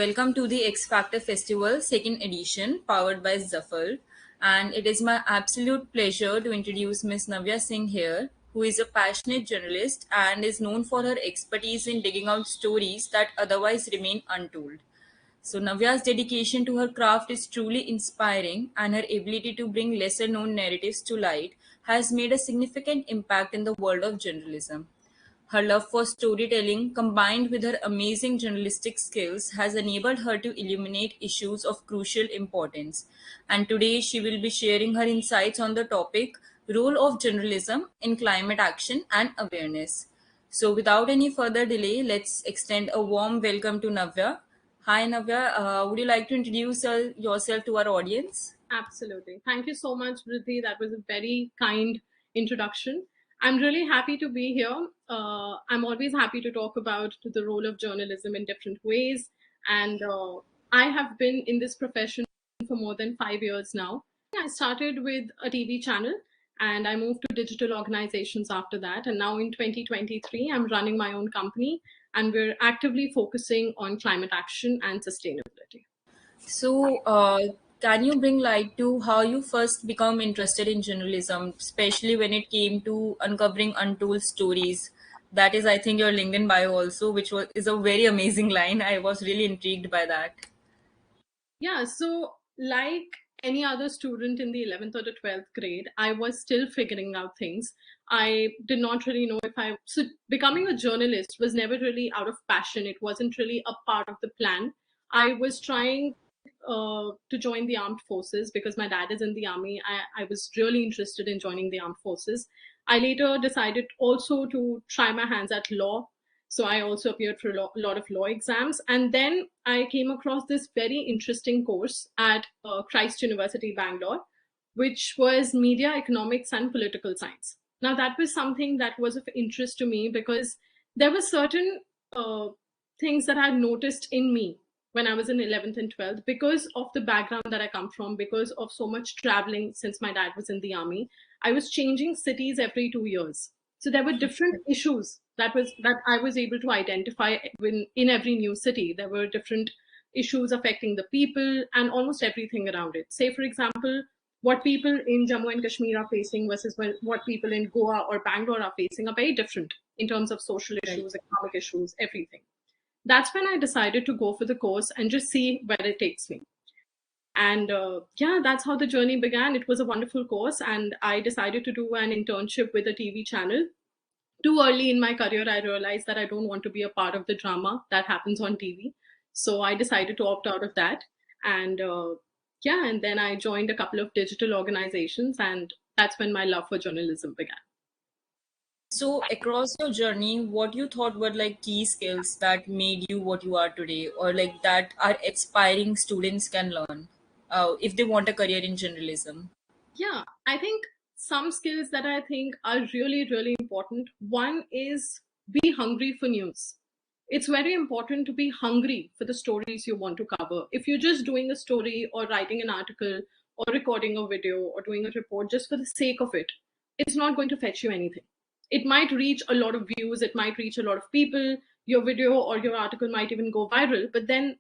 welcome to the X Factor Festival second edition powered by Zafar. And it is my absolute pleasure to introduce Miss Navya Singh here, who is a passionate journalist and is known for her expertise in digging out stories that otherwise remain untold. So, Navya's dedication to her craft is truly inspiring, and her ability to bring lesser known narratives to light has made a significant impact in the world of journalism. Her love for storytelling, combined with her amazing journalistic skills, has enabled her to illuminate issues of crucial importance. And today she will be sharing her insights on the topic Role of Journalism in Climate Action and Awareness. So, without any further delay, let's extend a warm welcome to Navya. Hi, Navya. Would you like to introduce yourself to our audience? Absolutely. Thank you so much, Vritti. That was a very kind introduction. I'm really happy to be here. I'm always happy to talk about the role of journalism in different ways. And I have been in this profession for more than 5 years now. I started with a TV channel and I moved to digital organizations after that. And now in 2023, I'm running my own company and we're actively focusing on climate action and sustainability. So, can you bring light to how you first become interested in journalism, especially when it came to uncovering untold stories? That is, I think, your LinkedIn bio also, which is a very amazing line. I was really intrigued by that. Yeah, so like any other student in the 11th or the 12th grade, I was still figuring out things. I did not really know if I, so becoming a journalist was never really out of passion. It wasn't really a part of the plan. I was trying to join the armed forces because my dad is in the army. I was really interested in joining the armed forces. I later decided also to try my hands at law, so I also appeared for a lot of law exams. And then I came across this very interesting course at Christ University, Bangalore, which was Media Economics and Political Science. Now, that was something that was of interest to me because there were certain uh, things that I had noticed in me when I was in 11th and 12th because of the background that I come from, because of so much traveling since my dad was in the army. I was changing cities every 2 years. So there were different issues that I was able to identify in every new city. There were different issues affecting the people and almost everything around it. Say, for example, what people in Jammu and Kashmir are facing versus what people in Goa or Bangalore are facing are very different in terms of social Right. issues, economic issues, everything. That's when I decided to go for the course and just see where it takes me. And yeah, that's how the journey began. It was a wonderful course, and I decided to do an internship with a TV channel. Too early in my career, I realized that I don't want to be a part of the drama that happens on TV. So I decided to opt out of that. And yeah, and then I joined a couple of digital organizations, and that's when my love for journalism began. So, across your journey, what you thought were like key skills that made you what you are today, or like that are aspiring students can learn if they want a career in journalism? Yeah, I think some skills that I think are really, really important. One is be hungry for news. It's very important to be hungry for the stories you want to cover. If you're just doing a story or writing an article or recording a video or doing a report just for the sake of it, it's not going to fetch you anything. It might reach a lot of views, it might reach a lot of people, your video or your article might even go viral, but then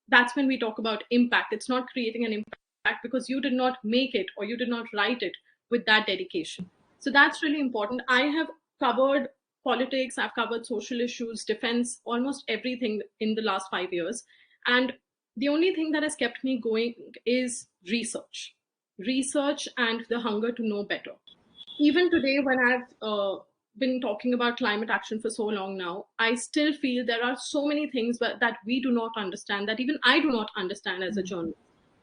that's when we talk about impact. It's not creating an impact because you did not make it or you did not write it with that dedication. So that's really important. I have covered politics, I've covered social issues, defense, almost everything in the last 5 years. And the only thing that has kept me going is research and the hunger to know better. Even today, when I've been talking about climate action for so long now, I still feel there are so many things that we do not understand, that even I do not understand as a journalist.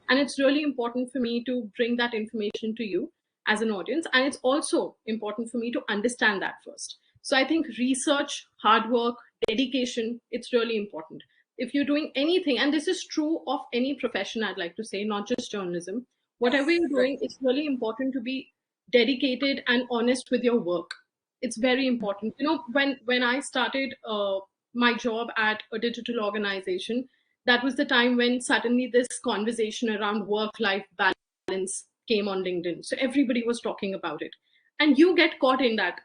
And it's really important for me to bring that information to you as an audience. And it's also important for me to understand that first. So I think research, hard work, dedication, it's really important. If you're doing anything, and this is true of any profession, I'd like to say, not just journalism, whatever you're doing, it's really important to be dedicated and honest with your work. It's very important. You know, when I started my job at a digital organization, that was the time when suddenly this conversation around work life balance came on LinkedIn. So everybody was talking about it. And you get caught in that.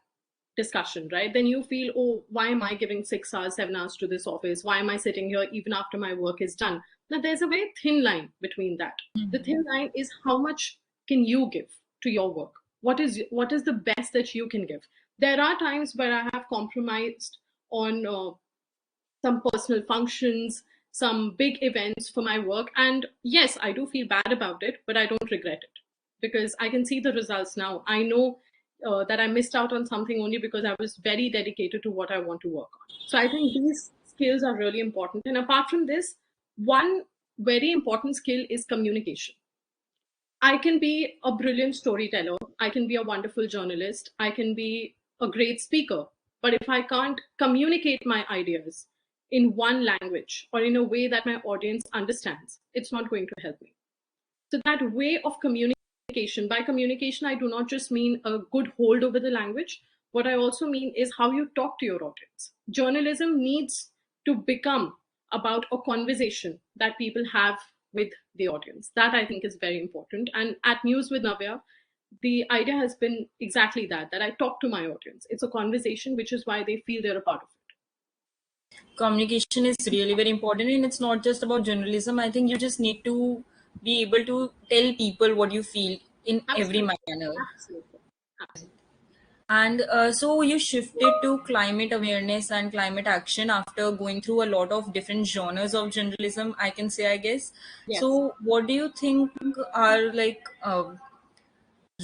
discussion, right? Then you feel, oh, why am I giving 6 hours, 7 hours to this office? Why am I sitting here even after my work is done? Now, there's a very thin line between that. The thin line is how much can you give to your work? What is the best that you can give? There are times where I have compromised on some personal functions, some big events for my work. And yes, I do feel bad about it, but I don't regret it because I can see the results now. I know that I missed out on something only because I was very dedicated to what I want to work on. So I think these skills are really important. And apart from this, one very important skill is communication. I can be a brilliant storyteller. I can be a wonderful journalist. I can be a great speaker. But if I can't communicate my ideas in one language or in a way that my audience understands, it's not going to help me. So, that way of communication, by communication, I do not just mean a good hold over the language. What I also mean is how you talk to your audience. Journalism needs to become about a conversation that people have with the audience. That I think is very important. And at News with Navya, the idea has been exactly that I talk to my audience. It's a conversation, which is why they feel they're a part of it. Communication is really very important, and it's not just about journalism. I think you just need to be able to tell people what you feel in every Absolutely. manner. Absolutely. Absolutely. And so you shifted to climate awareness and climate action after going through a lot of different genres of journalism, I can say, I guess. Yes. So what do you think are like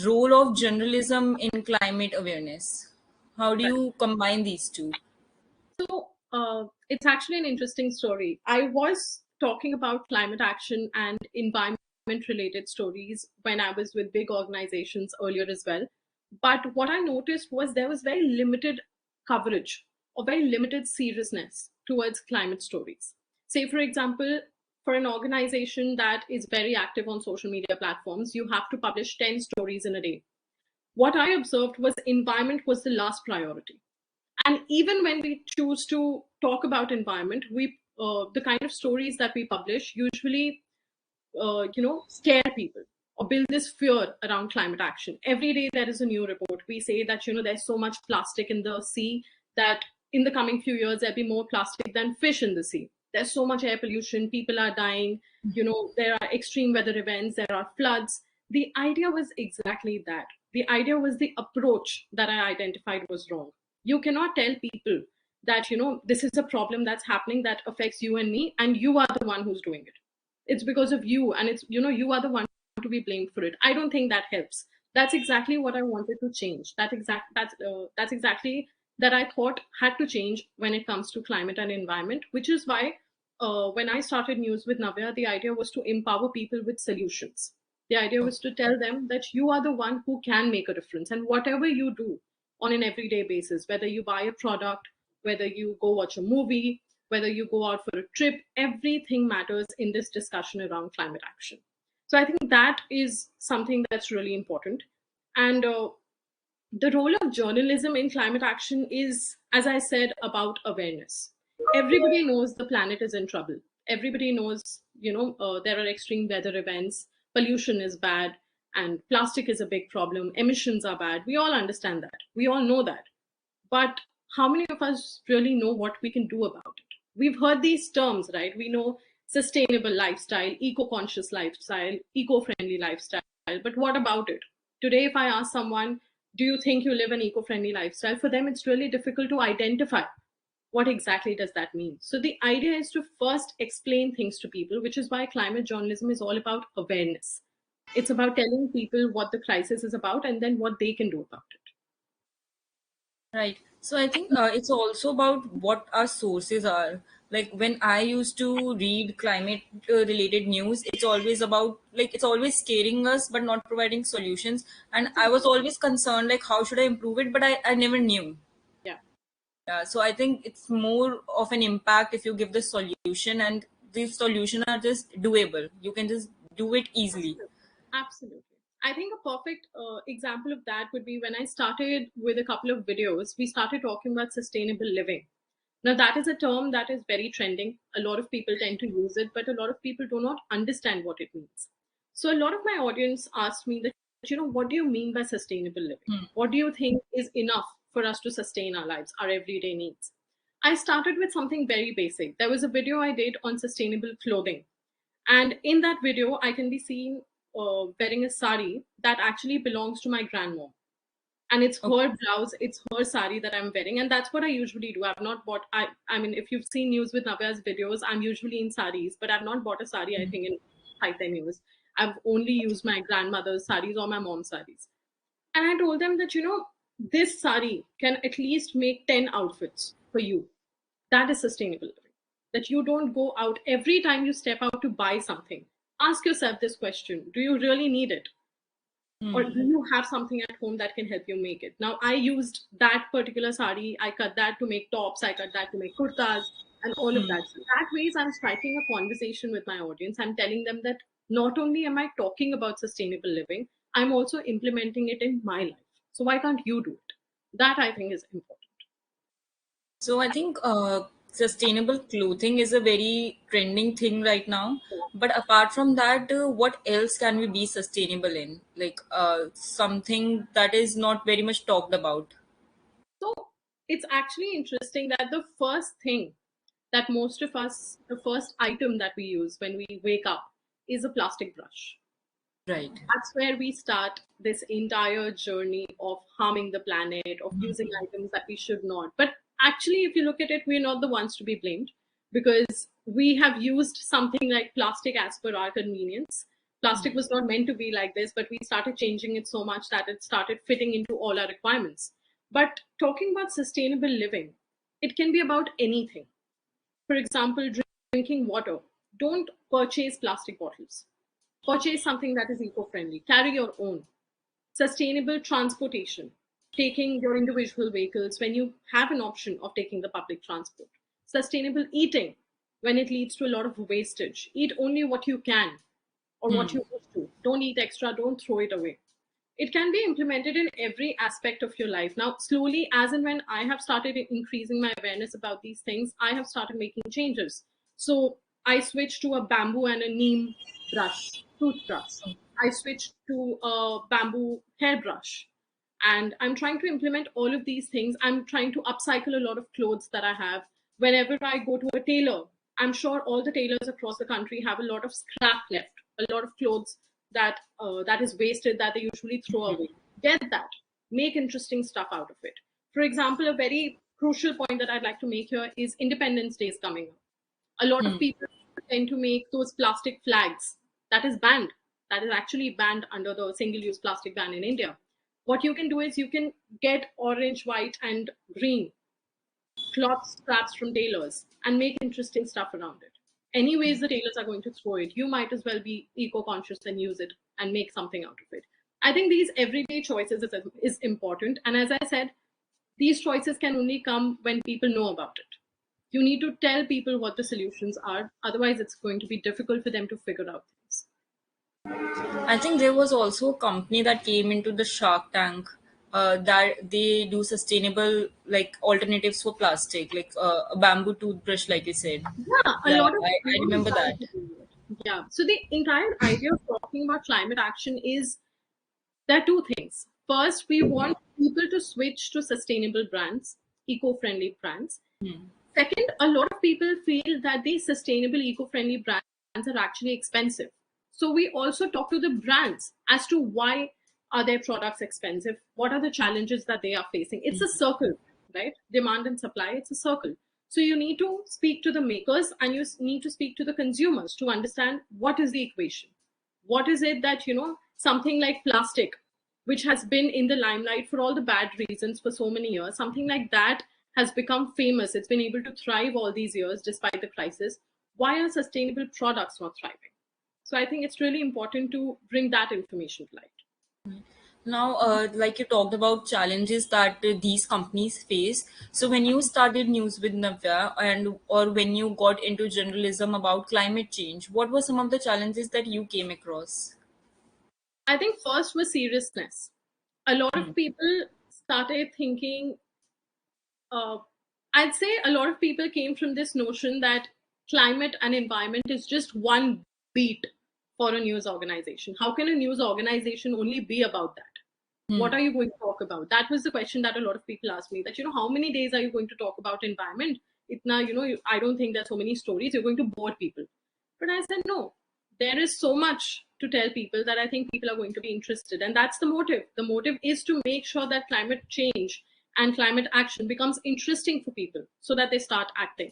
role of journalism in climate awareness? How do you combine these two? So it's actually an interesting story. I was talking about climate action and environment related stories when I was with big organizations earlier as well. But what I noticed was there was very limited coverage or very limited seriousness towards climate stories. Say, for example, for an organization that is very active on social media platforms, you have to publish 10 stories in a day. What I observed was environment was the last priority. And even when we choose to talk about environment, we the kind of stories that we publish usually scare people or build this fear around climate action. Every day there is a new report. We say that there's so much plastic in the sea that in the coming few years there'll be more plastic than fish in the sea. There's so much air pollution, people are dying, there are extreme weather events, there are floods. The idea was exactly that. The idea was the approach that I identified was wrong. You cannot tell people that this is a problem that's happening that affects you and me, and you are the one who's doing it. It's because of you, and it's you are the one to be blamed for it. I don't think that helps. That's exactly what I wanted to change. That's exactly that I thought had to change when it comes to climate and environment, which is why when I started News with Navya, the idea was to empower people with solutions. The idea was to tell them that you are the one who can make a difference, and whatever you do on an everyday basis, whether you buy a product, whether you go watch a movie, whether you go out for a trip, everything matters in this discussion around climate action. So I think that is something that's really important. And the role of journalism in climate action is, as I said, about awareness. Everybody knows the planet is in trouble. Everybody knows, there are extreme weather events, pollution is bad, and plastic is a big problem. Emissions are bad. We all understand that. We all know that. But how many of us really know what we can do about it? We've heard these terms, right? We know sustainable lifestyle, eco conscious lifestyle, eco friendly lifestyle. But what about it? Today, if I ask someone, do you think you live an eco friendly lifestyle? For them, it's really difficult to identify what exactly does that mean. So the idea is to first explain things to people, which is why climate journalism is all about awareness. It's about telling people what the crisis is about and then what they can do about it. Right. So I think it's also about what our sources are. Like when I used to read climate related news, it's always about like it's always scaring us but not providing solutions. And I was always concerned like how should I improve it, but I never knew. Yeah. So I think it's more of an impact if you give the solution, and these solutions are just doable. You can just do it easily. Absolutely. Absolutely. I think a perfect example of that would be when I started with a couple of videos, we started talking about sustainable living. Now, that is a term that is very trending. A lot of people tend to use it, but a lot of people do not understand what it means. So, a lot of my audience asked me that, what do you mean by sustainable living? What do you think is enough for us to sustain our lives, our everyday needs. I started with something very basic. There was a video I did on sustainable clothing. And in that video, I can be seen wearing a sari that actually belongs to my grandmom. And it's Okay. her blouse, it's her sari that I'm wearing. And that's what I usually do. I've not bought, I mean, if you've seen News with Navya's videos, I'm usually in saris, but I've not bought a sari, I think, in 5, 10 years. I've only used my grandmother's saris or my mom's saris. And I told them that, this sari can at least make 10 outfits for you. That is sustainable living. That you don't go out every time you step out to buy something. Ask yourself this question: do you really need it? Or do you have something at home that can help you make it? Now, I used that particular sari, I cut that to make tops, I cut that to make kurtas, and all of that. So that ways I'm striking a conversation with my audience. I'm telling them that not only am I talking about sustainable living, I'm also implementing it in my life. So why can't you do it? That I think is important. So I think sustainable clothing is a very trending thing right now. But apart from that, what else can we be sustainable in? Like something that is not very much talked about. So it's actually interesting that the first thing that most of us, the first item that we use when we wake up is a plastic brush. Right. That's where we start this entire journey of harming the planet, of using items that we should not. But actually, if you look at it, we're not the ones to be blamed, because we have used something like plastic as per our convenience. Plastic was not meant to be like this, but we started changing it so much that it started fitting into all our requirements. But talking about sustainable living, it can be about anything. For example, drinking water. Don't purchase plastic bottles. Purchase something that is eco-friendly. Carry your own. Sustainable transportation. Taking your individual vehicles when you have an option of taking the public transport. Sustainable eating when it leads to a lot of wastage. Eat only what you can or what you wish to. Don't eat extra, don't throw it away. It can be implemented in every aspect of your life. Now, slowly, as and when I have started increasing my awareness about these things, I have started making changes. So I switched to a bamboo and a neem brush, toothbrush. I switched to a bamboo hairbrush. And I'm trying to implement all of these things. I'm trying to upcycle a lot of clothes that I have. Whenever I go to a tailor, I'm sure all the tailors across the country have a lot of scrap left, a lot of clothes that is wasted that they usually throw away. Get that. Make interesting stuff out of it. For example, a very crucial point that I'd like to make here is Independence Day is coming up. A lot of people tend to make those plastic flags. That is banned. That is actually banned under the single-use plastic ban in India. What you can do is you can get orange, white, and green cloth scraps from tailors and make interesting stuff around it. Anyways, the tailors are going to throw it. You might as well be eco-conscious and use it and make something out of it. I think these everyday choices is important. And as I said, these choices can only come when people know about it. You need to tell people what the solutions are. Otherwise, it's going to be difficult for them to figure out things. I think there was also a company that came into the Shark Tank that they do sustainable like alternatives for plastic, like a bamboo toothbrush, like you said. Yeah, Yeah, a I lot of remember that. brands are doing it. Yeah. So the entire idea of talking about climate action is there are two things. First, we want people to switch to sustainable brands, eco-friendly brands. Second, a lot of people feel that these sustainable, eco-friendly brands are actually expensive. So we also talk to the brands as to why are their products expensive? What are the challenges that they are facing? It's a circle, right? Demand and supply, it's a circle. So you need to speak to the makers and you need to speak to the consumers to understand what is the equation. What is it that, something like plastic, which has been in the limelight for all the bad reasons for so many years, something like that has become famous. It's been able to thrive all these years despite the crisis. Why are sustainable products not thriving? So I think it's really important to bring that information to light. Now, like you talked about challenges that these companies face. So when you started News with Navya and or when you got into journalism about climate change, what were some of the challenges that you came across? I think first was seriousness. A lot of people started thinking, uh, I'd say a lot of people came from this notion that climate and environment is just one beat for a news organization. How can a news organization only be about that? What are you going to talk about? That was the question that a lot of people asked me, that, how many days are you going to talk about environment? Itna, I don't think there's so many stories. You're going to bore people. But I said, no, there is so much to tell people that I think people are going to be interested. And that's the motive. The motive is to make sure that climate change and climate action becomes interesting for people so that they start acting.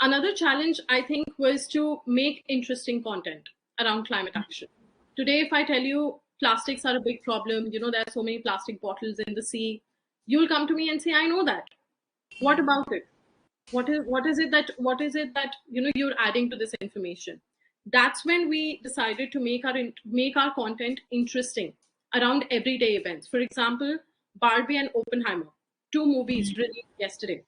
Another challenge, I think, was to make interesting content around climate action. Today, if I tell you plastics are a big problem, there are so many plastic bottles in the sea, you'll come to me and say, I know that. What about it? What is it that you're adding to this information? That's when we decided to make our content interesting around everyday events. For example, Barbie and Oppenheimer, two movies released yesterday.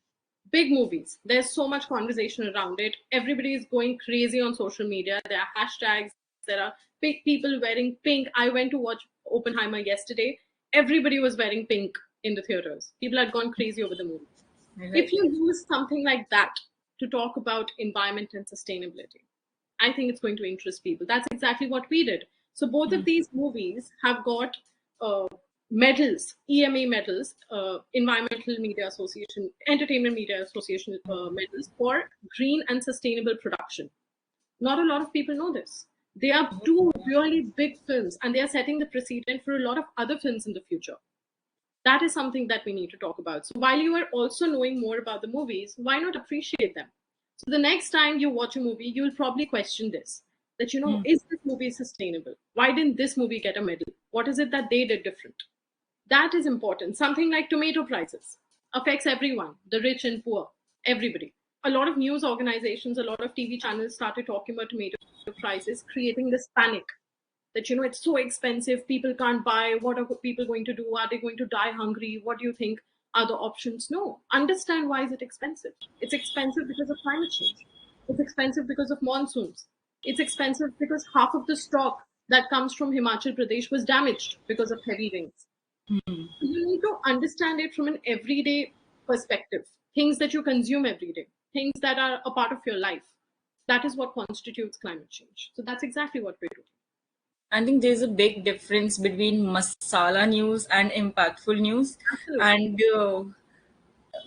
Big movies. There's so much conversation around it. Everybody is going crazy on social media. There are hashtags. There are big people wearing pink. I went to watch Oppenheimer yesterday. Everybody was wearing pink in the theaters. People had gone crazy over the movie. If Right. you use something like that to talk about environment and sustainability, I think it's going to interest people. That's exactly what we did. So both of these movies have got uh, medals, EMA medals, Environmental Media Association, Entertainment Media Association medals for green and sustainable production. Not a lot of people know this. They are two really big films, and they are setting the precedent for a lot of other films in the future. That is something that we need to talk about. So while you are also knowing more about the movies, why not appreciate them? So the next time you watch a movie, you'll probably question this, that, is this movie sustainable? Why didn't this movie get a medal? What is it that they did different? That is important. Something like tomato prices affects everyone, the rich and poor, everybody. A lot of news organizations, a lot of TV channels started talking about tomato prices, creating this panic that, it's so expensive, people can't buy. What are people going to do? Are they going to die hungry? What do you think are the options? No, understand why is it expensive. It's expensive because of climate change. It's expensive because of monsoons. It's expensive because half of the stock that comes from Himachal Pradesh was damaged because of heavy rains. You need to understand it from an everyday perspective. Things that you consume every day, things that are a part of your life. That is what constitutes climate change. So that's exactly what we're doing. I think there's a big difference between masala news and impactful news, Absolutely. and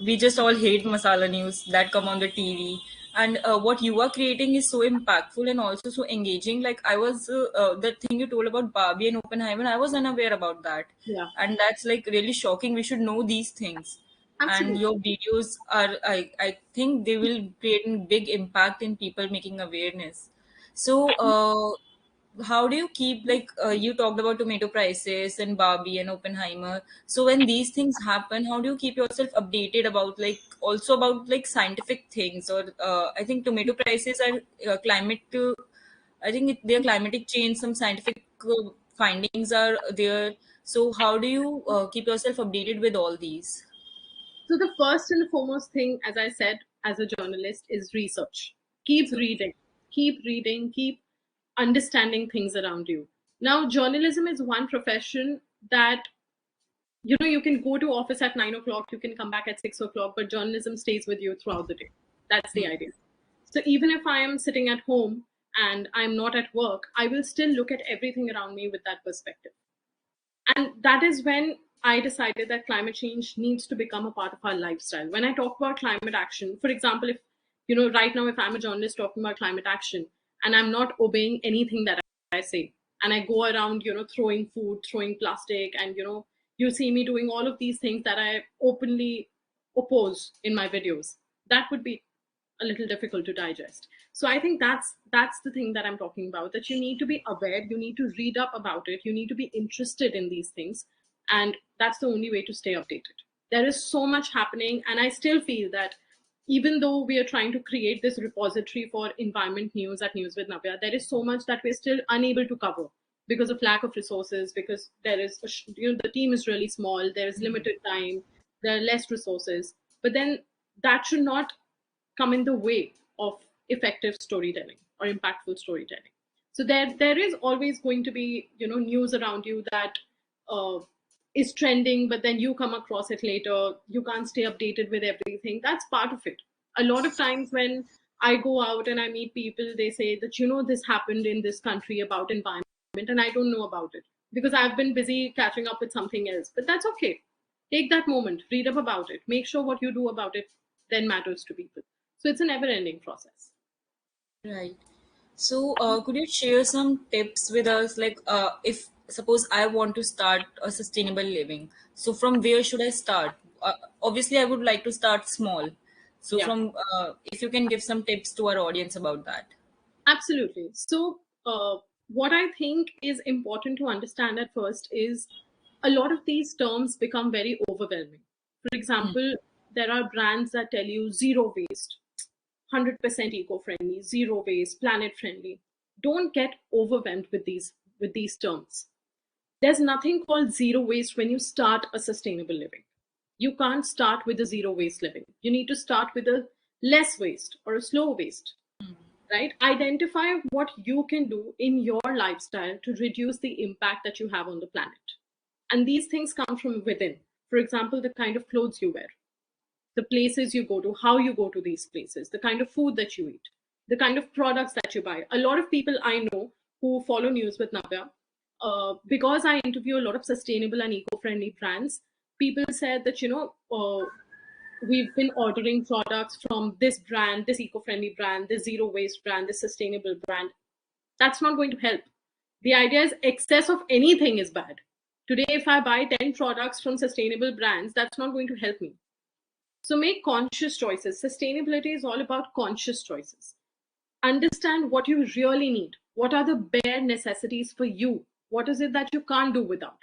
we just all hate masala news that come on the TV. And what you are creating is so impactful and also so engaging. Like I was, the thing you told about Barbie and Oppenheimer, I was unaware about that, Yeah, and that's like really shocking. We should know these things, and absolutely. your videos are, I think they will create a big impact in people making awareness. So, how do you keep like you talked about tomato prices and Barbie and Oppenheimer? So when these things happen, how do you keep yourself updated about like also about like scientific things? Or I think tomato prices are climate. I think they are climatic change. Some scientific findings are there. So how do you keep yourself updated with all these? So the first and the foremost thing, as I said, as a journalist, is research. Keep So reading, keep understanding things around you. Now, journalism is one profession that, you can go to office at 9 o'clock, you can come back at 6 o'clock, but journalism stays with you throughout the day. That's the idea. So even if I am sitting at home and I'm not at work, I will still look at everything around me with that perspective. And that is when I decided that climate change needs to become a part of our lifestyle. When I talk about climate action, for example, if, right now, if I'm a journalist talking about climate action and I'm not obeying anything that I say, and I go around, throwing food, throwing plastic, and, you see me doing all of these things that I openly oppose in my videos, that would be a little difficult to digest. So I think that's the thing that I'm talking about, that you need to be aware, you need to read up about it, you need to be interested in these things, and that's the only way to stay updated. There is so much happening, and I still feel that even though we are trying to create this repository for environment news at News with Navya, there is so much that we're still unable to cover because of lack of resources, because there is the team is really small, there is limited time, there are less resources. But then that should not come in the way of effective storytelling or impactful storytelling. So there is always going to be news around you that uh, is trending, but then you come across it later. You can't stay updated with everything. That's part of it. A lot of times when I go out and I meet people, they say that this happened in this country about environment, and I don't know about it. because I've been busy catching up with something else. But that's okay. Take that moment, read up about it, make sure what you do about it then matters to people. So it's a never ending process. Right. So, could you share some tips with us? Like, if suppose I want to start a sustainable living, so from where should I start? Obviously, I would like to start small. So, Yeah. from if you can give some tips to our audience about that. Absolutely. So, what I think is important to understand at first is a lot of these terms become very overwhelming. For Hmm. example, there are brands that tell you zero waste, 100% eco-friendly, zero waste, planet friendly. Don't get overwhelmed with these terms. There's nothing called zero waste when you start a sustainable living. You can't start with a zero waste living. You need to start with a less waste or a slow waste, right? Identify what you can do in your lifestyle to reduce the impact that you have on the planet. And these things come from within. For example, the kind of clothes you wear, the places you go to, how you go to these places, the kind of food that you eat, the kind of products that you buy. A lot of people I know who follow News with Navya, because I interview a lot of sustainable and eco-friendly brands, people said that, we've been ordering products from this brand, this eco-friendly brand, this zero waste brand, this sustainable brand. That's not going to help. The idea is excess of anything is bad. Today, if I buy 10 products from sustainable brands, that's not going to help me. So make conscious choices. Sustainability is all about conscious choices. Understand what you really need. What are the bare necessities for you? What is it that you can't do without?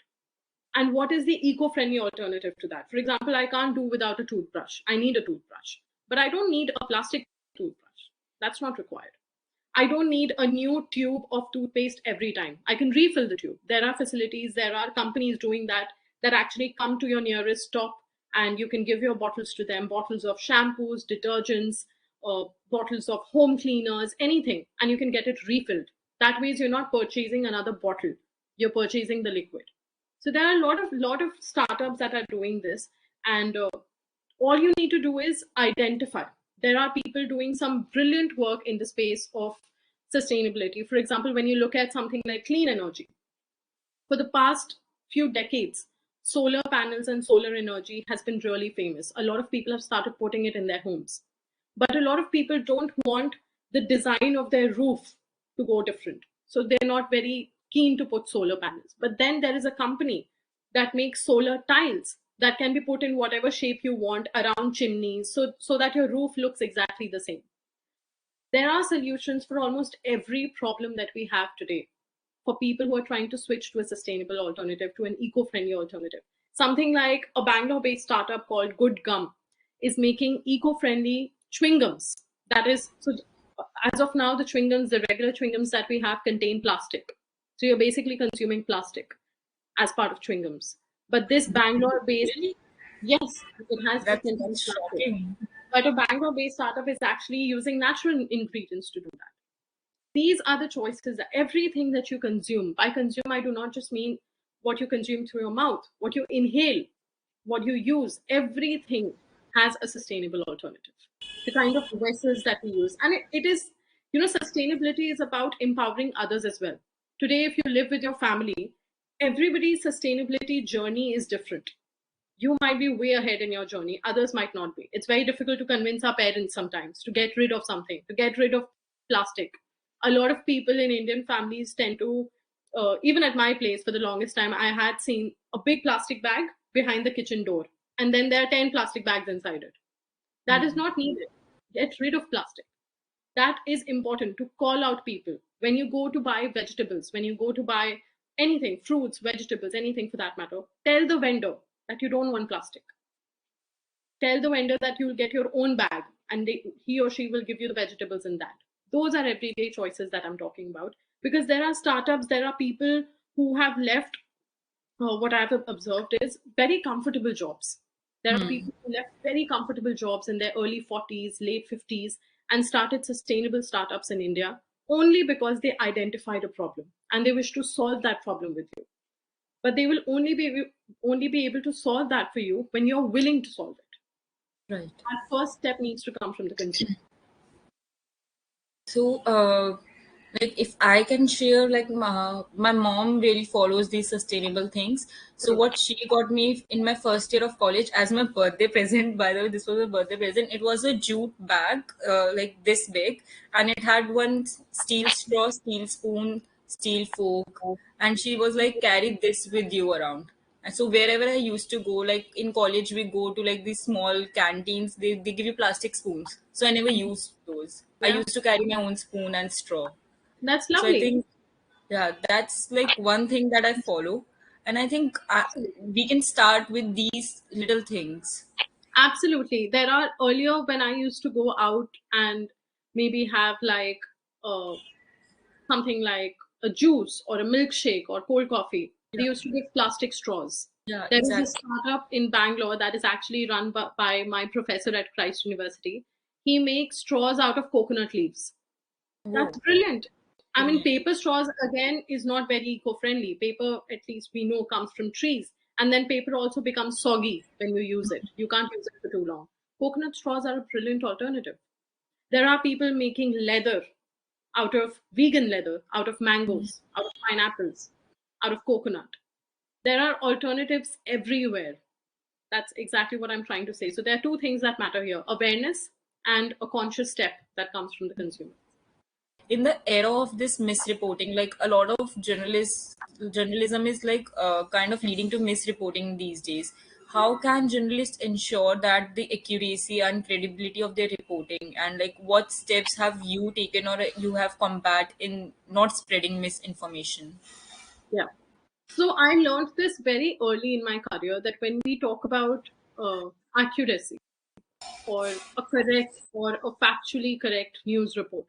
And what is the eco-friendly alternative to that? For example, I can't do without a toothbrush. I need a toothbrush, but I don't need a plastic toothbrush. That's not required. I don't need a new tube of toothpaste every time. I can refill the tube. There are facilities, there are companies doing that, that actually come to your nearest stop and you can give your bottles to them, bottles of shampoos, detergents, bottles of home cleaners, anything, and you can get it refilled. That way, you're not purchasing another bottle, you're purchasing the liquid. So there are a lot of startups that are doing this, and all you need to do is identify. There are people doing some brilliant work in the space of sustainability. For example, when you look at something like clean energy, for the past few decades, solar panels and solar energy has been really famous. A lot of people have started putting it in their homes. But a lot of people don't want the design of their roof to go different. So they're not very keen to put solar panels. But then there is a company that makes solar tiles that can be put in whatever shape you want around chimneys, so that your roof looks exactly the same. There are solutions for almost every problem that we have today for people who are trying to switch to a sustainable alternative, to an eco-friendly alternative. Something like a Bangalore-based startup called Good Gum is making eco-friendly chewing gums. That is, so as of now, the chewing gums, the regular chewing gums that we have contain plastic. So you're basically consuming plastic as part of chewing gums. But this Bangalore-based, Really? yes, it contains That's plastic. shocking. But a Bangalore-based startup is actually using natural ingredients to do that. These are the choices that everything that you consume. By consume, I do not just mean what you consume through your mouth, what you inhale, what you use, everything has a sustainable alternative. The kind of vessels that we use. And it is, sustainability is about empowering others as well. Today, if you live with your family, everybody's sustainability journey is different. You might be way ahead in your journey, others might not be. It's very difficult to convince our parents sometimes to get rid of something, to get rid of plastic. A lot of people in Indian families tend to, even at my place for the longest time, I had seen a big plastic bag behind the kitchen door, and then there are 10 plastic bags inside it. That is not needed. Get rid of plastic. That is important, to call out people when you go to buy vegetables, when you go to buy anything, fruits, vegetables, anything for that matter. Tell the vendor that you don't want plastic. Tell the vendor that you'll get your own bag, and he or she will give you the vegetables in that. Those are everyday choices that I'm talking about, because there are startups, there are people who have left, what I've observed is very comfortable jobs. There are Hmm. people who left very comfortable jobs in their early 40s, late 50s, and started sustainable startups in India only because they identified a problem and they wish to solve that problem with you. But they will only be able to solve that for you when you're willing to solve it. Right. That first step needs to come from the consumer. So, Like if I can share, like my mom really follows these sustainable things. So Hmm. what she got me in my first year of college as my birthday present, by the way, this was a birthday present. It was a jute bag, like this big, and it had one steel straw, steel spoon, steel fork, and she was like, carry this with you around. And so wherever I used to go, like in college, we go to like these small canteens. They give you plastic spoons. So I never used those. I Yeah, used to carry my own spoon and straw. that's So I lovely. think, yeah, that's like one thing that I follow. And I think we can start with these little things. Absolutely. There are earlier when I used to go out and maybe have like uh, something like a juice or a milkshake or cold coffee, they Yeah, used to give plastic straws. yeah, There is a exactly. startup in Bangalore that is actually run by my professor at Christ University. He makes straws out of coconut leaves. That's Whoa, brilliant. I mean, brilliant. paper straws again is not very eco-friendly. Paper, at least we know, comes from trees, and then paper also becomes soggy when you use it. You can't use it for too long. Coconut straws are a brilliant alternative. There are people making leather out of vegan leather, out of mangoes, out of pineapples, out of coconut. There are alternatives everywhere. That's exactly what I'm trying to say. So there are two things that matter here: awareness and a conscious step that comes from the consumer. In the era of this misreporting, like a lot of journalism is like kind of leading to misreporting these days. How can journalists ensure that the accuracy and credibility of their reporting, and like what steps have you taken or you have combat in not spreading misinformation? Yeah. So I learned this very early in my career that when we talk about accuracy or a correct or a factually correct news report,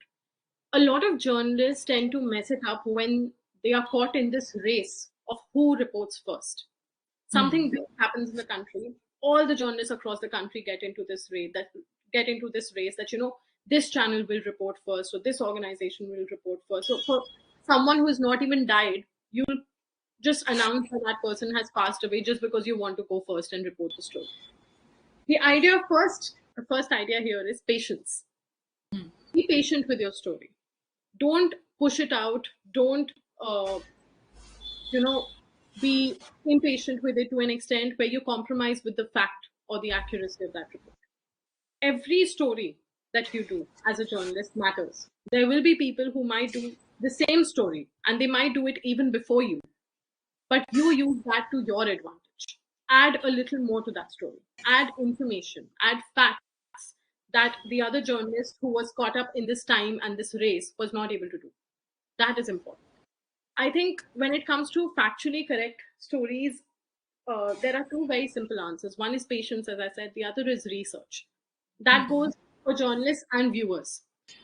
a lot of journalists tend to mess it up when they are caught in this race of who reports first. Hmm. Something big happens in the country, all the journalists across the country get into this race that this channel will report first, or this organization will report first. So for someone who has not even died, you'll just announce that that person has passed away just because you want to go first and report the story. The first idea here is patience. Be patient with your story. Don't push it out. Don't uh, you know be impatient with it to an extent where you compromise with the fact or the accuracy of that report. Every story that you do as a journalist matters. There will be people who might do the same story and they might do it even before you, but you use that to your advantage. Add a little more to that story, add information, add facts that the other journalist who was caught up in this time and this race was not able to do. That is important. I think when it comes to factually correct stories, there are two very simple answers. One is patience, as I said, the other is research. That goes for journalists and viewers.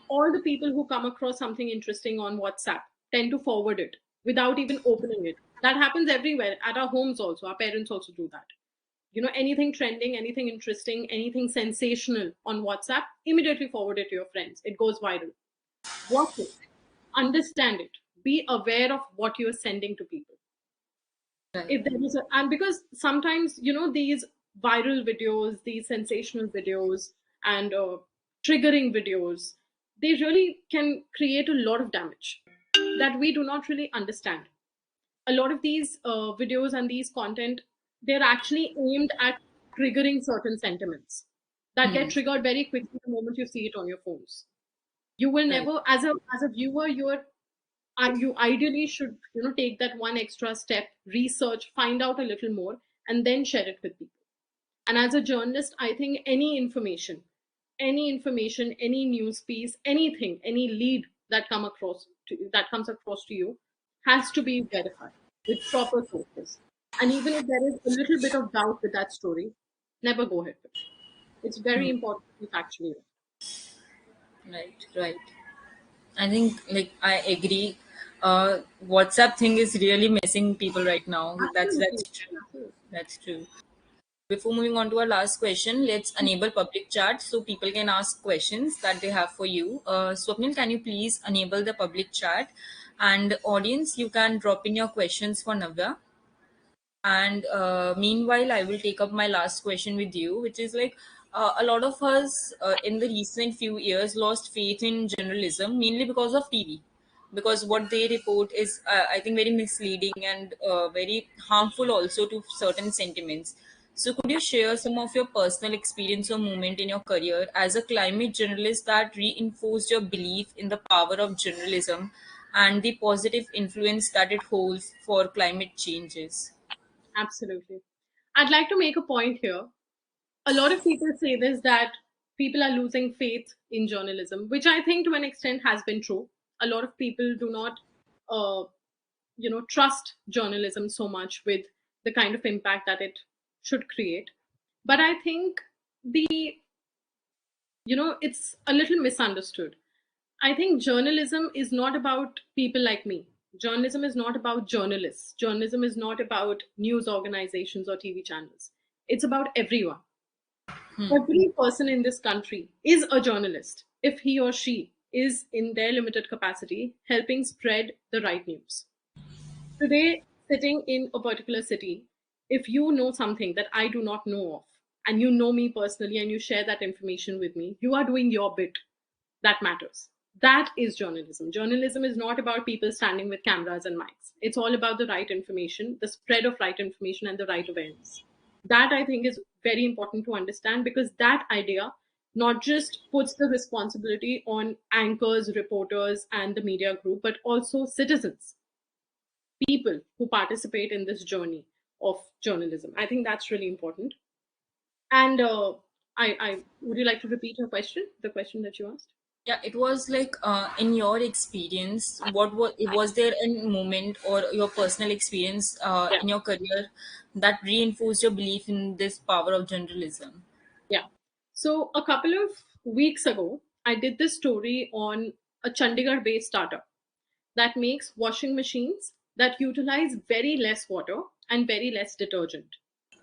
All the people who come across something interesting on WhatsApp tend to forward it without even opening it. That happens everywhere, at our homes also. Our parents also do that. Anything trending, anything interesting, anything sensational on WhatsApp, immediately forward it to your friends. It goes viral. Watch it, understand it, be aware of what you're sending to people. Right. If there is and because sometimes these viral videos, these sensational videos, and triggering videos, they really can create a lot of damage that we do not really understand. A lot of these videos and these content, they're actually aimed at triggering certain sentiments that get Hmm. triggered very quickly the moment you see it on your phones. You will Right. never, as a viewer, you ideally should take that one extra step, research, find out a little more, and then share it with people. And as a journalist, I think any information, any news piece, anything, any lead that comes across to you has to be verified with proper sources. And even if there is a little bit of doubt with that story, never go ahead with it. It's very Hmm. important to be factually right. Right. Right. I think like I agree. WhatsApp thing is really messing people right now. That's Absolutely. true. Absolutely. That's true. Before moving on to our last question, let's enable public chat so people can ask questions that they have for you. Swapnil, can you please enable the public chat? And audience, you can drop in your questions for Navya. And meanwhile, I will take up my last question with you, which is like a lot of us in the recent few years lost faith in journalism mainly because of TV. because what they report is, I think, very misleading and very harmful also to certain sentiments. So, could you share some of your personal experience or moment in your career as a climate journalist that reinforced your belief in the power of journalism and the positive influence that it holds for climate changes? Absolutely. I'd like to make a point here. A lot of people say this, that people are losing faith in journalism, which I think to an extent has been true. A lot of people do not, uh, trust journalism so much with the kind of impact that it should create. But I think the it's a little misunderstood. I think journalism is not about people like me. Journalism is not about journalists. Journalism is not about news organizations or TV channels. It's about everyone. Every person in this country is a journalist if he or she is, in their limited capacity, helping spread the right news. Today, sitting in a particular city, if you know something that I do not know of, and you know me personally and you share that information with me, you are doing your bit. That matters. That is journalism. Journalism is not about people standing with cameras and mics. It's all about the right information, the spread of right information, and the right awareness. That I think is very important to understand, because that idea not just puts the responsibility on anchors, reporters, and the media group, but also citizens, people who participate in this journey of journalism. I think that's really important. And I would you like to repeat your question, the question that you asked? Yeah, it was like, in your experience, was there a moment or your personal experience Yeah. in your career that reinforced your belief in this power of journalism? Yeah. So a couple of weeks ago, I did this story on a Chandigarh based startup that makes washing machines that utilize very less water and very less detergent.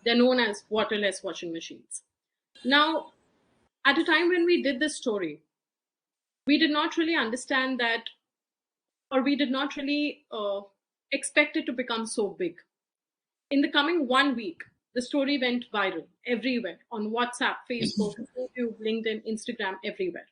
They're known as waterless washing machines. Now, at a time when we did this story, we did not really understand that, or we did not really expect it to become so big. In the coming 1 week, the story went viral everywhere on WhatsApp, Facebook, YouTube, LinkedIn, Instagram, everywhere.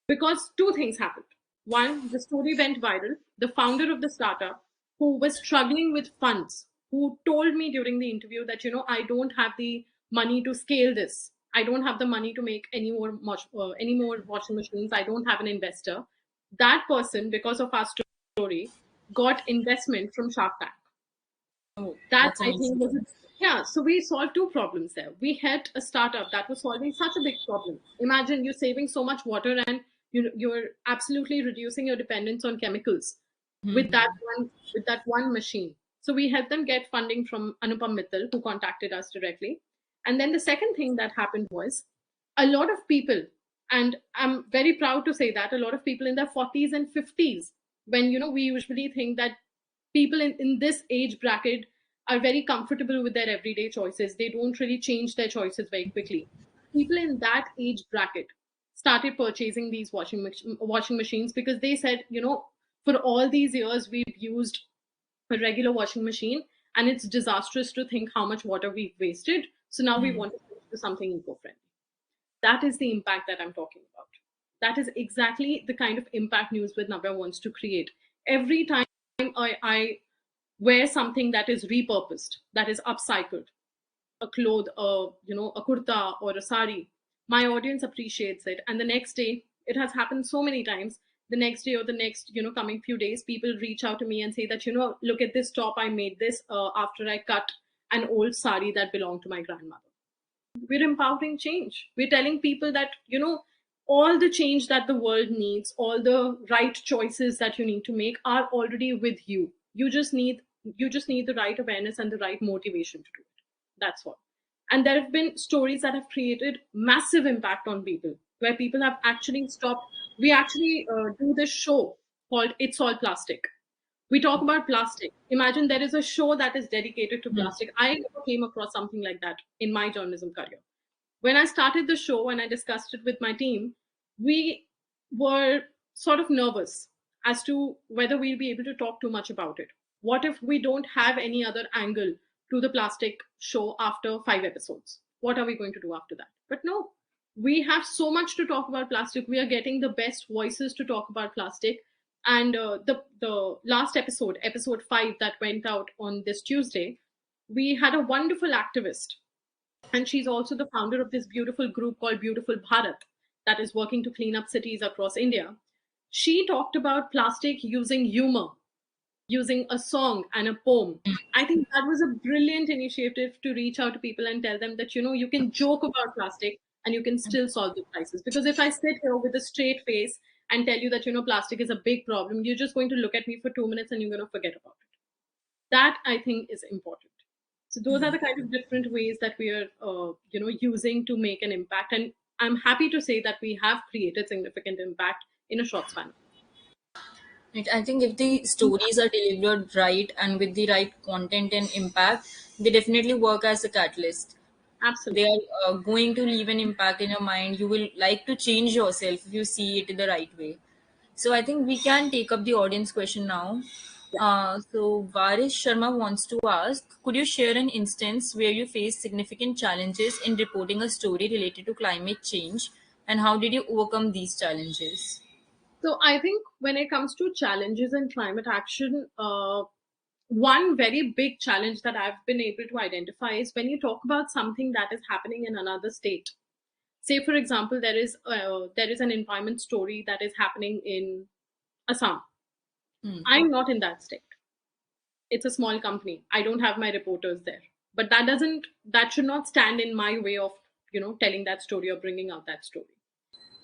Because two things happened. One, the story went viral. The founder of the startup, who was struggling with funds, who told me during the interview that, I don't have the money to scale this. I don't have the money to make any more washing machines. I don't have an investor. That person, because of our story, got investment from Shark Tank. Oh, That that's I think amazing. was yeah. So we solved two problems there. We had a startup that was solving such a big problem. Imagine you're saving so much water, and you're absolutely reducing your dependence on chemicals with that one machine. So we helped them get funding from Anupam Mittal, who contacted us directly. And then the second thing that happened was, a lot of people, and I'm very proud to say that a lot of people in their 40s and 50s, when we usually think that people in this age bracket are very comfortable with their everyday choices. They don't really change their choices very quickly. People in that age bracket started purchasing these washing machines, because they said, for all these years we've used a regular washing machine, and it's disastrous to think how much water we've wasted. So now we want to switch to something eco-friendly. That is the impact that I'm talking about. That is exactly the kind of impact News with Navya wants to create. Every time I wear something that is repurposed, that is upcycled, a cloth, a kurta or a sari, my audience appreciates it. And the next day, it has happened so many times. The next day or the next, coming few days, people reach out to me and say that, look at this top. I made this after I cut an old sari that belonged to my grandmother. We're empowering change. We're telling people that, all the change that the world needs, all the right choices that you need to make are already with you. You just need the right awareness and the right motivation to do it. That's all. And there have been stories that have created massive impact on people, where people have actually stopped. We actually do this show called It's All Plastic. We talk about plastic. Imagine there is a show that is dedicated to plastic. I never came across something like that in my journalism career. When I started the show and I discussed it with my team, we were sort of nervous as to whether we'll be able to talk too much about it. What if we don't have any other angle to the plastic show after 5 episodes? What are we going to do after that? But no, we have so much to talk about plastic. We are getting the best voices to talk about plastic. And the last episode, episode 5, that went out on this Tuesday, we had a wonderful activist, and she's also the founder of this beautiful group called Beautiful Bharat that is working to clean up cities across India. She talked about plastic using humor, using a song and a poem. I think that was a brilliant initiative to reach out to people and tell them that, you can joke about plastic and you can still solve the crisis. Because if I sit here with a straight face and tell you that, plastic is a big problem, you're just going to look at me for 2 minutes and you're going to forget about it. That I think is important. So those are the kind of different ways that we are, using to make an impact. And I'm happy to say that we have created significant impact in a short span. I think if the stories are delivered right and with the right content and impact, they definitely work as a catalyst. They Absolutely. are going to leave an impact in your mind. You will like to change yourself if you see it in the right way. So I think we can take up the audience question now. Yeah. So Varish Sharma wants to ask, could you share an instance where you faced significant challenges in reporting a story related to climate change, and how did you overcome these challenges? So I think when it comes to challenges in climate action, one very big challenge that I've been able to identify is when you talk about something that is happening in another state. Say, for example, there is an environment story that is happening in Assam. I'm not in that state. It's a small company. I don't have my reporters there. But that should not stand in my way of telling that story or bringing out that story.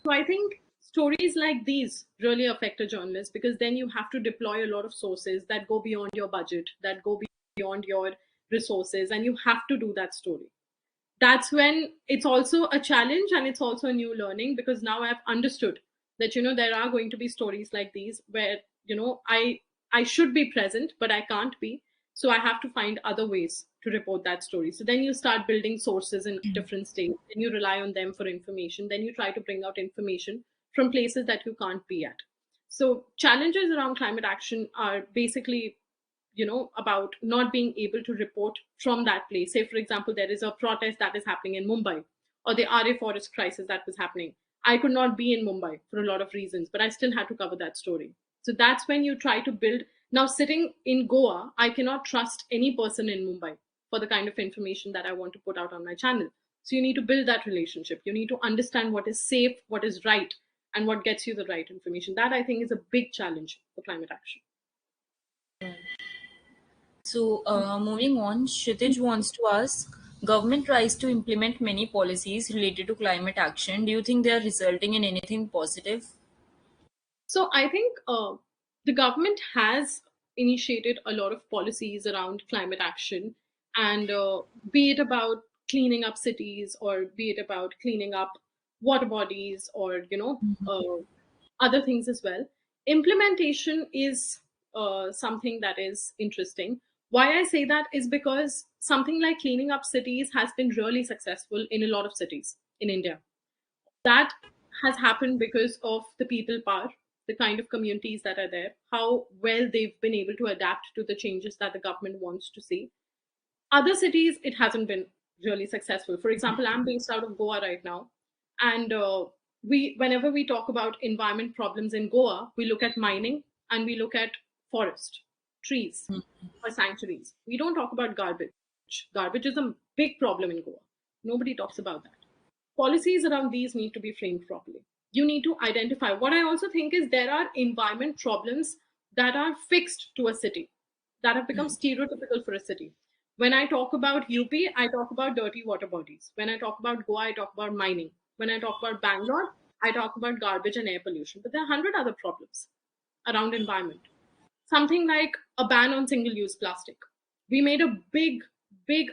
So I think stories like these really affect a journalist, because then you have to deploy a lot of sources that go beyond your budget, that go beyond your resources, and you have to do that story. That's when it's also a challenge and it's also a new learning, because now I've understood that there are going to be stories like these where I should be present but I can't be, so I have to find other ways to report that story. So then you start building sources in different states, and you rely on them for information, then you try to bring out information from places that you can't be at. So challenges around climate action are basically about not being able to report from that place. Say, for example, there is a protest that is happening in Mumbai, or the RA forest crisis that was happening. I could not be in Mumbai for a lot of reasons, but I still had to cover that story. So that's when you try to build. Now, sitting in Goa, I cannot trust any person in Mumbai for the kind of information that I want to put out on my channel. So you need to build that relationship. You need to understand what is safe, what is right, and what gets you the right information. That, I think, is a big challenge for climate action. So, moving on, Kshitij wants to ask, government tries to implement many policies related to climate action. Do you think they are resulting in anything positive? So I think the government has initiated a lot of policies around climate action, and be it about cleaning up cities, or be it about cleaning up water bodies, or other things as well. Implementation is something that is interesting. Why I say that is because something like cleaning up cities has been really successful in a lot of cities in India. That has happened because of the people power, the kind of communities that are there, how well they've been able to adapt to the changes that the government wants to see. Other cities, it hasn't been really successful. For example, I'm based out of Goa right now, and whenever we talk about environment problems in Goa, we look at mining and we look at forest, trees, or sanctuaries. We don't talk about garbage. Garbage is a big problem in Goa. Nobody talks about that. Policies around these need to be framed properly. You need to identify. What I also think is there are environment problems that are fixed to a city, that have become stereotypical for a city. When I talk about UP, I talk about dirty water bodies. When I talk about Goa, I talk about mining. When I talk about Bangalore, I talk about garbage and air pollution. But there are 100 other problems around environment. Something like a ban on single use plastic. We made a big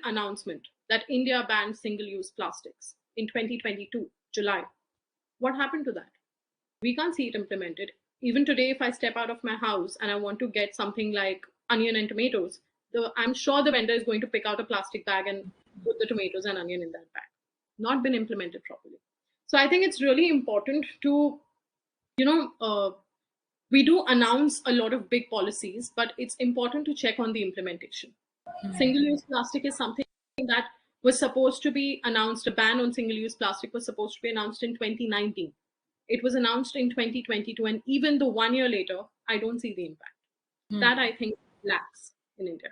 announcement that India banned single use plastics in 2022, July. What happened to that? We can't see it implemented. Even today, if I step out of my house and I want to get something like onion and tomatoes, I'm sure the vendor is going to pick out a plastic bag and put the tomatoes and onion in that bag. Not been implemented properly. So I think it's really important to, you know, we do announce a lot of big policies, but it's important to check on the implementation. Single use plastic is something that was supposed to be announced. A ban on single use plastic was supposed to be announced in 2019. It was announced in 2022, and even though 1 year later, I don't see the impact. That I think lacks in India.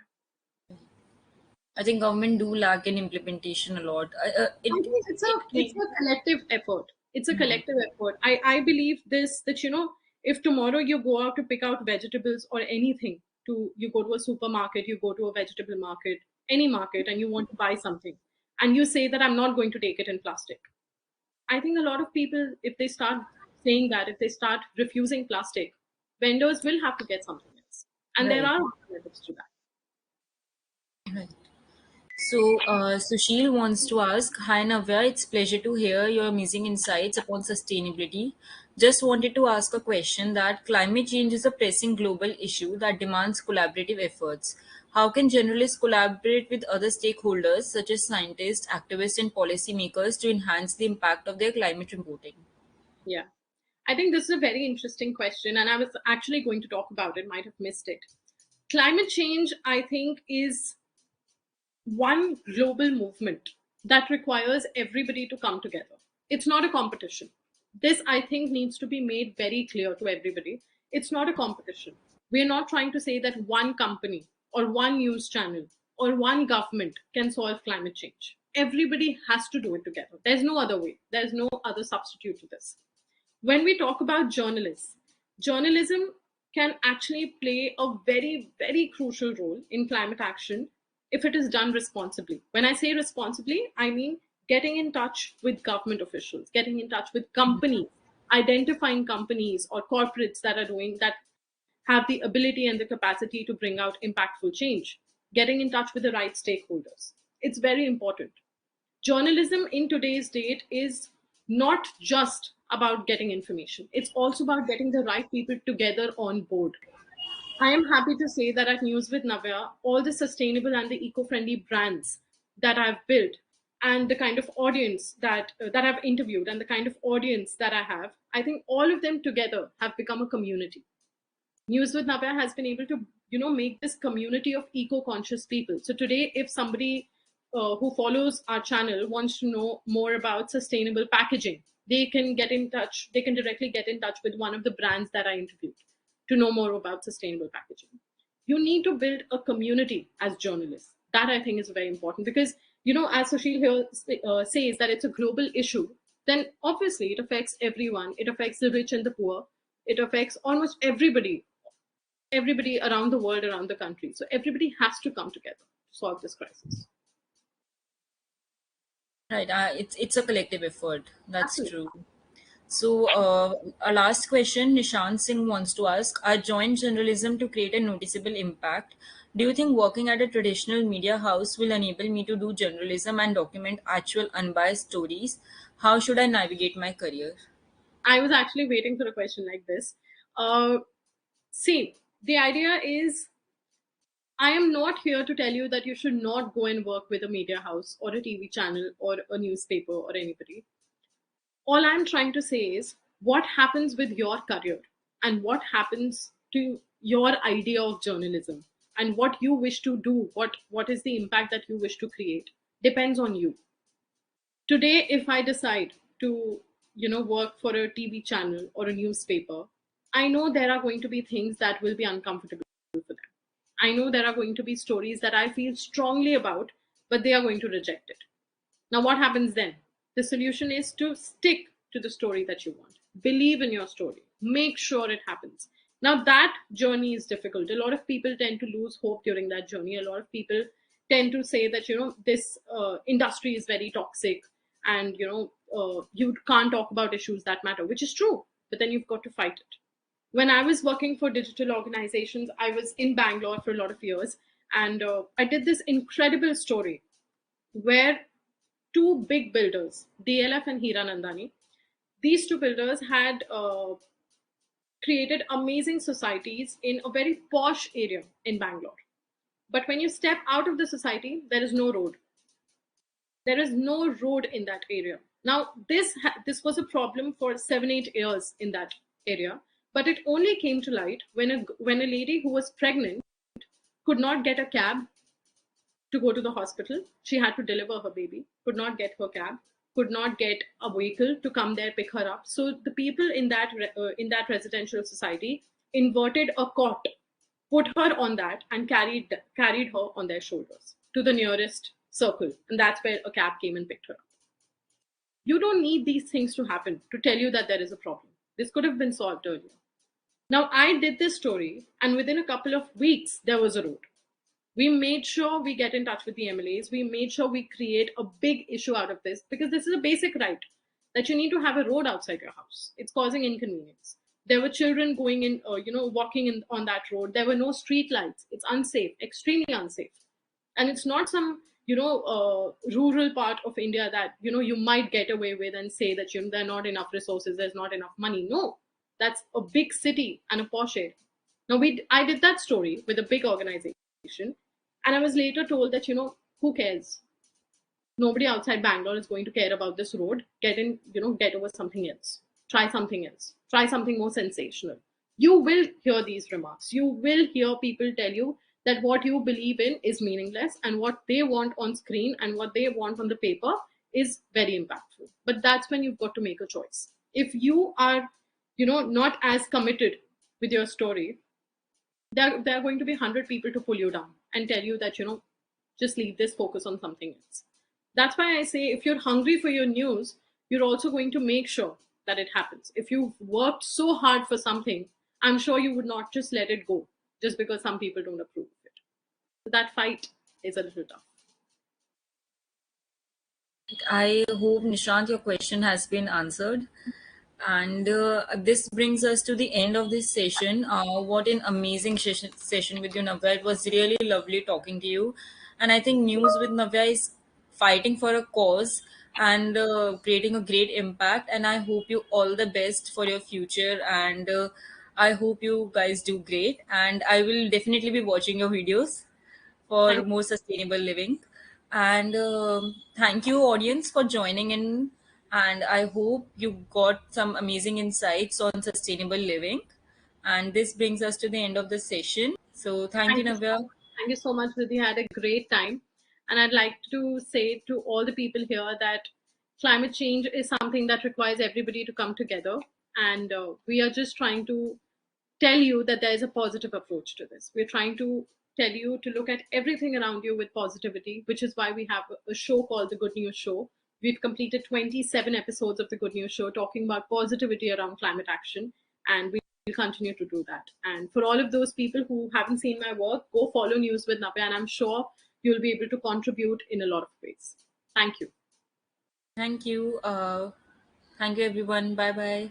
I think government do lack in implementation a lot. I think It it's may. a collective effort. It's a collective effort. I believe this, that if tomorrow you go out to pick out vegetables or anything, to you go to a supermarket, you go to a vegetable market, any market, and you want to buy something, and you say that I'm not going to take it in plastic. I think a lot of people, if they start saying that, if they start refusing plastic, vendors will have to get something else, and there Right. are alternatives to that. Right. So, Sushil wants to ask, Hi Navya, it's pleasure to hear your amazing insights upon sustainability. Just wanted to ask a question that climate change is a pressing global issue that demands collaborative efforts. How can journalists collaborate with other stakeholders such as scientists, activists, and policymakers to enhance the impact of their climate reporting? Yeah. I think this is a very interesting question, and I was actually going to talk about it, might have missed it. Climate change, I think, is one global movement that requires everybody to come together. It's not a competition. This, I think, needs to be made very clear to everybody. It's not a competition. We're not trying to say that one company or one news channel or one government can solve climate change. Everybody has to do it together. There's no other way, there's no other substitute to this. When we talk about journalists, journalism can actually play a very, very crucial role in climate action if it is done responsibly. When I say responsibly, I mean getting in touch with government officials, getting in touch with companies, identifying companies or corporates that are doing that, have the ability and the capacity to bring out impactful change, getting in touch with the right stakeholders. It's very important. Journalism in today's date is not just about getting information, it's also about getting the right people together on board. I am happy to say that at News with Navya, all the sustainable and the eco-friendly brands that I've built, and the kind of audience that I've interviewed, and the kind of audience that I have, I think all of them together have become a community. News with Navya has been able to, make this community of eco-conscious people. So today, if somebody who follows our channel wants to know more about sustainable packaging, they can get in touch. They can directly get in touch with one of the brands that I interviewed to know more about sustainable packaging. You need to build a community as journalists. That I think is very important because, as Sushil here says that it's a global issue, then obviously it affects everyone. It affects the rich and the poor. It affects almost everybody around the world, around the country. So everybody has to come together to solve this crisis. Right. It's a collective effort. That's Absolutely. true. So, a last question Nishant Singh wants to ask, I joined journalism to create a noticeable impact. Do you think working at a traditional media house will enable me to do journalism and document actual unbiased stories? How should I navigate my career? I was actually waiting for a question like this. See, the idea is, I am not here to tell you that you should not go and work with a media house or a TV channel or a newspaper or anybody. All I'm trying to say is what happens with your career and what happens to your idea of journalism and what you wish to do, what is the impact that you wish to create, depends on you. Today, if I decide to, work for a TV channel or a newspaper, I know there are going to be things that will be uncomfortable for them. I know there are going to be stories that I feel strongly about, but they are going to reject it. Now, what happens then? The solution is to stick to the story that you want. Believe in your story. Make sure it happens. Now, that journey is difficult. A lot of people tend to lose hope during that journey. A lot of people tend to say that, this industry is very toxic and, you can't talk about issues that matter, which is true. But then you've got to fight it. When I was working for digital organizations, I was in Bangalore for a lot of years. And I did this incredible story where two big builders, DLF and Hiranandani, these two builders had created amazing societies in a very posh area in Bangalore. But when you step out of the society, there is no road. There is no road in that area. Now, this was a problem for 7-8 years in that area, but it only came to light when a lady who was pregnant could not get a cab to go to the hospital. She had to deliver her baby, could not get her cab. could not get a vehicle to come there pick her up. So the people in that residential society inverted a cot, put her on that, and carried her on their shoulders to the nearest circle, and that's where a cab came and picked her up. You don't need these things to happen to tell you that there is a problem. This could have been solved earlier. Now, I did this story, and within a couple of weeks, there was a road. We made sure we get in touch with the MLAs. We made sure we create a big issue out of this, because this is a basic right that you need to have a road outside your house. It's causing inconvenience. There were children going in, walking in on that road. There were no street lights. It's unsafe, extremely unsafe. And it's not some rural part of India that you might get away with and say that there are not enough resources, there's not enough money. No, that's a big city and a posh area. Now I did that story with a big organization, and I was later told that who cares? Nobody outside Bangalore is going to care about this road. Get over something else. Try something else. Try something more sensational. You will hear these remarks. You will hear people tell you that what you believe in is meaningless, and what they want on screen and what they want on the paper is very impactful. But that's when you've got to make a choice. If you are, not as committed with your story, there are going to be 100 people to pull you down and tell you that just leave this, focus on something else. That's why I say, if you're hungry for your news, you're also going to make sure that it happens. If you've worked so hard for something, I'm sure you would not just let it go just because some people don't approve of it. So that fight is a little tough. I hope, Nishant, your question has been answered. And this brings us to the end of this session. What an amazing session with you, Navya. It was really lovely talking to you. And I think News with Navya is fighting for a cause and creating a great impact. And I hope you all the best for your future. And I hope you guys do great. And I will definitely be watching your videos for Thank more sustainable living. And thank you, audience, for joining in. And I hope you got some amazing insights on sustainable living. And this brings us to the end of the session. So thank you, Thank you so Navya. much. Thank you so much, Vidhi. Had a great time. And I'd like to say to all the people here that climate change is something that requires everybody to come together. And we are just trying to tell you that there is a positive approach to this. We're trying to tell you to look at everything around you with positivity, which is why we have a show called The Good News Show. We've completed 27 episodes of The Good News Show talking about positivity around climate action, and we will continue to do that. And for all of those people who haven't seen my work, go follow News with Navya, and I'm sure you'll be able to contribute in a lot of ways. Thank you. Thank you. Thank you, everyone. Bye bye.